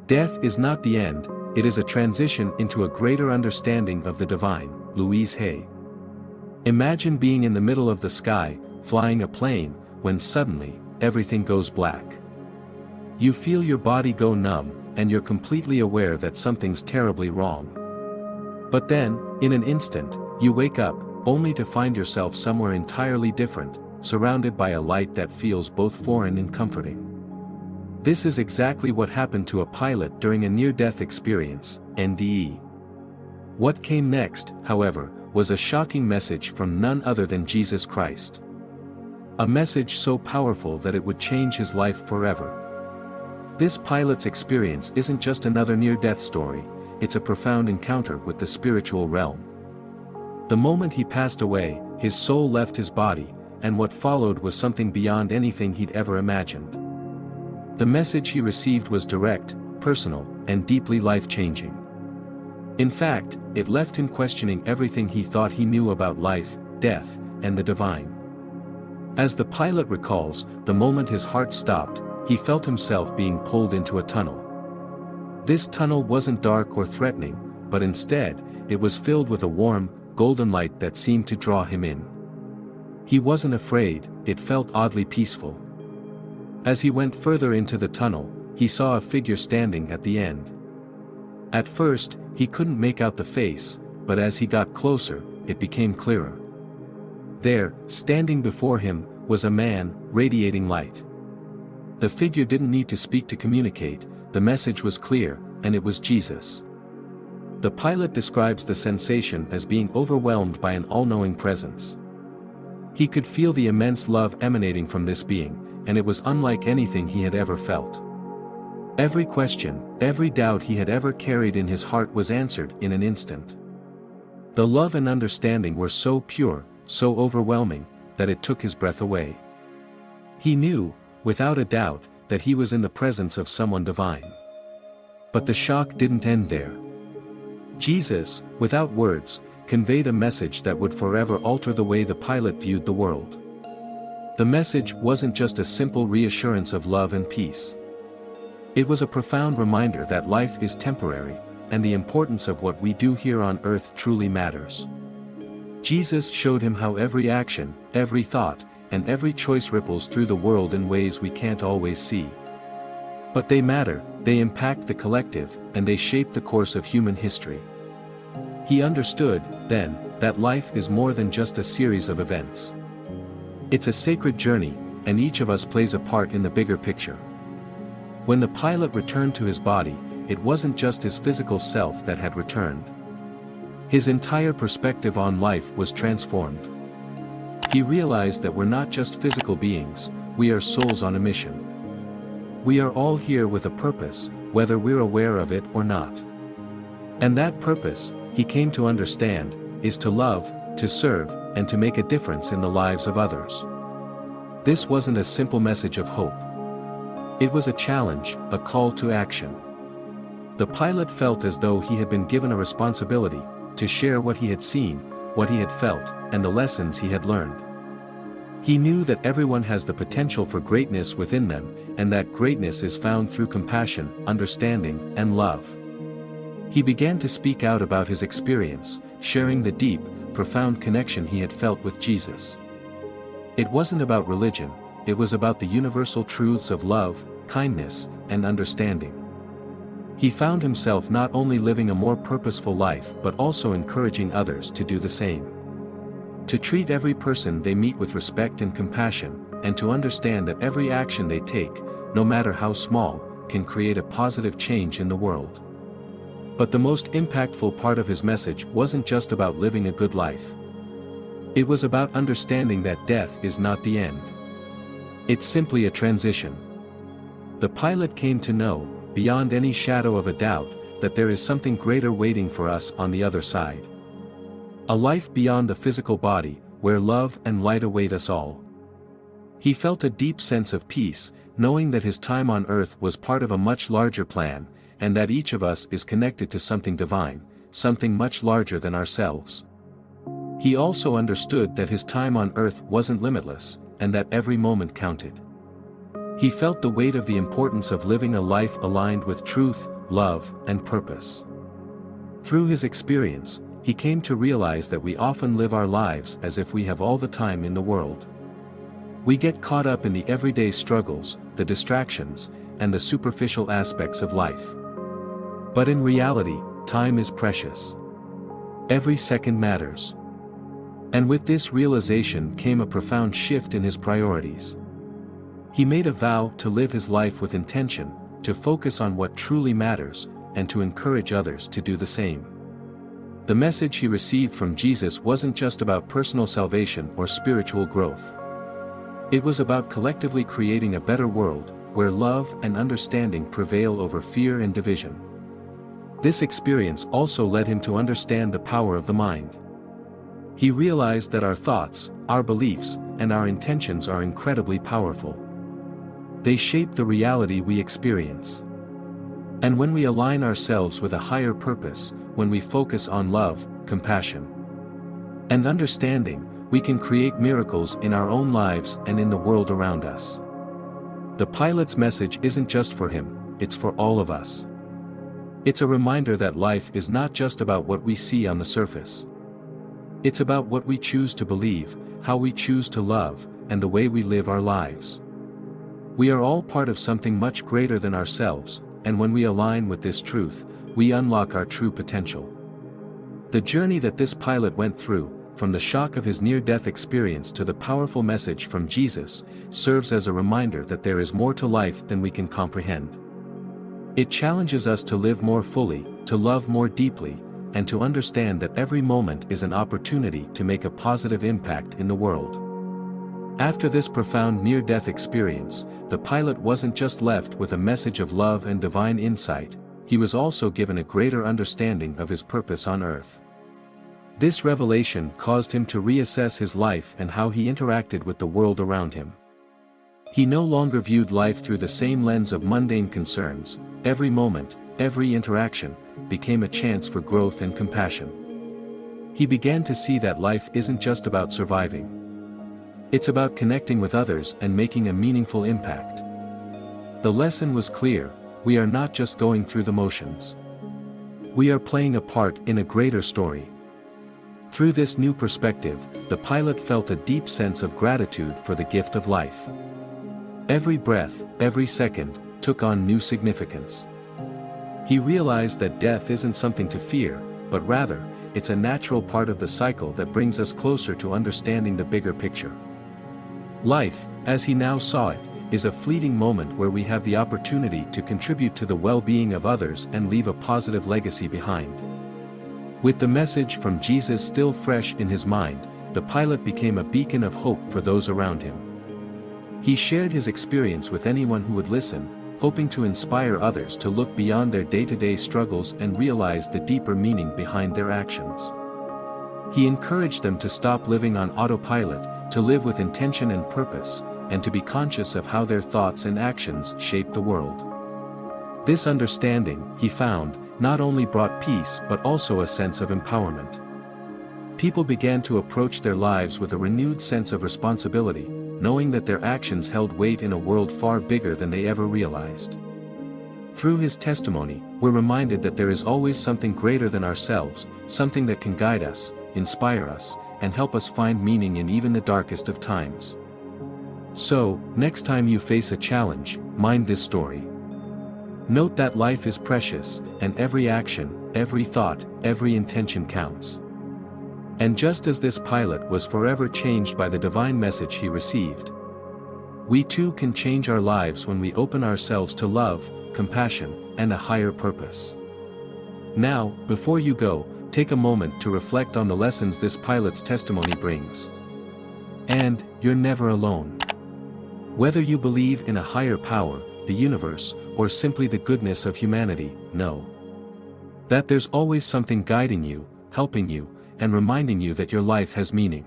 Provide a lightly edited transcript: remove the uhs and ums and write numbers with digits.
Death is not the end, it is a transition into a greater understanding of the divine. Louise Hay. Imagine being in the middle of the sky, flying a plane, when suddenly, everything goes black. You feel your body go numb, and you're completely aware that something's terribly wrong. But then, in an instant, you wake up, only to find yourself somewhere entirely different, surrounded by a light that feels both foreign and comforting. This is exactly what happened to a pilot during a near-death experience, NDE. What came next, however, was a shocking message from none other than Jesus Christ. A message so powerful that it would change his life forever. This pilot's experience isn't just another near-death story, it's a profound encounter with the spiritual realm. The moment he passed away, his soul left his body, and what followed was something beyond anything he'd ever imagined. The message he received was direct, personal, and deeply life-changing. In fact, it left him questioning everything he thought he knew about life, death, and the divine. As the pilot recalls, the moment his heart stopped, he felt himself being pulled into a tunnel. This tunnel wasn't dark or threatening, but instead, it was filled with a warm, golden light that seemed to draw him in. He wasn't afraid, it felt oddly peaceful. As he went further into the tunnel, he saw a figure standing at the end. At first, he couldn't make out the face, but as he got closer, it became clearer. There, standing before him, was a man, radiating light. The figure didn't need to speak to communicate, the message was clear, and it was Jesus. The pilot describes the sensation as being overwhelmed by an all-knowing presence. He could feel the immense love emanating from this being, and it was unlike anything he had ever felt. Every question, every doubt he had ever carried in his heart was answered in an instant. The love and understanding were so pure, so overwhelming, that it took his breath away. He knew, without a doubt, that he was in the presence of someone divine. But the shock didn't end there. Jesus, without words, conveyed a message that would forever alter the way the pilot viewed the world. The message wasn't just a simple reassurance of love and peace. It was a profound reminder that life is temporary, and the importance of what we do here on earth truly matters. Jesus showed him how every action, every thought, and every choice ripples through the world in ways we can't always see. But they matter, they impact the collective, and they shape the course of human history. He understood, then, that life is more than just a series of events. It's a sacred journey, and each of us plays a part in the bigger picture. When the pilot returned to his body, it wasn't just his physical self that had returned. His entire perspective on life was transformed. He realized that we're not just physical beings, we are souls on a mission. We are all here with a purpose, whether we're aware of it or not. And that purpose, he came to understand, is to love, to serve, and to make a difference in the lives of others. This wasn't a simple message of hope. It was a challenge, a call to action. The pilot felt as though he had been given a responsibility, to share what he had seen, what he had felt, and the lessons he had learned. He knew that everyone has the potential for greatness within them, and that greatness is found through compassion, understanding, and love. He began to speak out about his experience, sharing the deep, profound connection he had felt with Jesus. It wasn't about religion, it was about the universal truths of love, kindness, and understanding. He found himself not only living a more purposeful life but also encouraging others to do the same. To treat every person they meet with respect and compassion, and to understand that every action they take, no matter how small, can create a positive change in the world. But the most impactful part of his message wasn't just about living a good life. It was about understanding that death is not the end. It's simply a transition. The pilot came to know, beyond any shadow of a doubt, that there is something greater waiting for us on the other side. A life beyond the physical body, where love and light await us all. He felt a deep sense of peace, knowing that his time on earth was part of a much larger plan, and that each of us is connected to something divine, something much larger than ourselves. He also understood that his time on earth wasn't limitless, and that every moment counted. He felt the weight of the importance of living a life aligned with truth, love, and purpose. Through his experience, he came to realize that we often live our lives as if we have all the time in the world. We get caught up in the everyday struggles, the distractions, and the superficial aspects of life. But in reality, time is precious. Every second matters. And with this realization came a profound shift in his priorities. He made a vow to live his life with intention, to focus on what truly matters, and to encourage others to do the same. The message he received from Jesus wasn't just about personal salvation or spiritual growth. It was about collectively creating a better world, where love and understanding prevail over fear and division. This experience also led him to understand the power of the mind. He realized that our thoughts, our beliefs, and our intentions are incredibly powerful. They shape the reality we experience. And when we align ourselves with a higher purpose, when we focus on love, compassion, and understanding, we can create miracles in our own lives and in the world around us. The pilot's message isn't just for him, it's for all of us. It's a reminder that life is not just about what we see on the surface. It's about what we choose to believe, how we choose to love, and the way we live our lives. We are all part of something much greater than ourselves, and when we align with this truth, we unlock our true potential. The journey that this pilot went through, from the shock of his near-death experience to the powerful message from Jesus, serves as a reminder that there is more to life than we can comprehend. It challenges us to live more fully, to love more deeply, and to understand that every moment is an opportunity to make a positive impact in the world. After this profound near-death experience, the pilot wasn't just left with a message of love and divine insight, he was also given a greater understanding of his purpose on earth. This revelation caused him to reassess his life and how he interacted with the world around him. He no longer viewed life through the same lens of mundane concerns. Every moment, every interaction, became a chance for growth and compassion. He began to see that life isn't just about surviving. It's about connecting with others and making a meaningful impact. The lesson was clear: we are not just going through the motions. We are playing a part in a greater story. Through this new perspective, the pilot felt a deep sense of gratitude for the gift of life. Every breath, every second, took on new significance. He realized that death isn't something to fear, but rather, it's a natural part of the cycle that brings us closer to understanding the bigger picture. Life, as he now saw it, is a fleeting moment where we have the opportunity to contribute to the well-being of others and leave a positive legacy behind. With the message from Jesus still fresh in his mind, the pilot became a beacon of hope for those around him. He shared his experience with anyone who would listen, hoping to inspire others to look beyond their day-to-day struggles and realize the deeper meaning behind their actions. He encouraged them to stop living on autopilot, to live with intention and purpose, and to be conscious of how their thoughts and actions shape the world. This understanding, he found, not only brought peace but also a sense of empowerment. People began to approach their lives with a renewed sense of responsibility, knowing that their actions held weight in a world far bigger than they ever realized. Through his testimony, we're reminded that there is always something greater than ourselves, something that can guide us, inspire us, and help us find meaning in even the darkest of times. So, next time you face a challenge, mind this story. Note that life is precious, and every action, every thought, every intention counts. And just as this pilot was forever changed by the divine message he received, we too can change our lives when we open ourselves to love, compassion, and a higher purpose. Now, before you go, take a moment to reflect on the lessons this pilot's testimony brings. And, you're never alone. Whether you believe in a higher power, the universe, or simply the goodness of humanity, know that there's always something guiding you, helping you, and reminding you that your life has meaning.